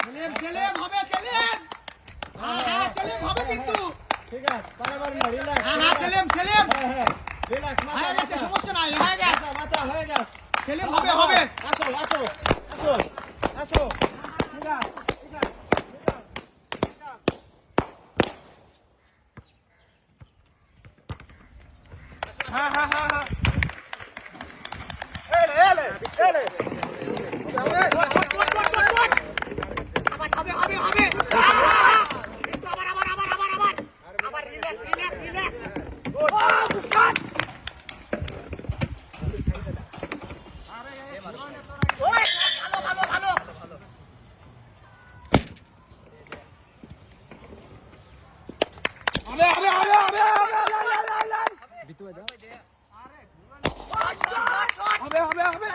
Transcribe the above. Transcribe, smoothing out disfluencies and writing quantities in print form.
সেলিম হবে সেলিম। হ্যাঁ সেলিম হবে কিন্তু। ঠিক আছে বারবার না রিল্যাক্স। হ্যাঁ সেলিম সেলিম। হ্যাঁ রিল্যাক্স হয়ে গেছে সমস্যা নাই হয়ে গেছে। মাথা হয়ে গেছে। সেলিম হবে হবে। আসো আসো আসো আসো ঠিক আছে ঠিক আছে। হ্যাঁ হ্যাঁ হ্যাঁ হ্যাঁ। এলে এলে এলে আবার হবে হবে হবে। কিন্তু আবার রিল্যাক্স রিল্যাক্স রিল্যাক্স। ও বুশান। ওই ভালো ভালো ভালো। হবে হবে হবে হবে হবে। বিতু দাও। হবে হবে হবে।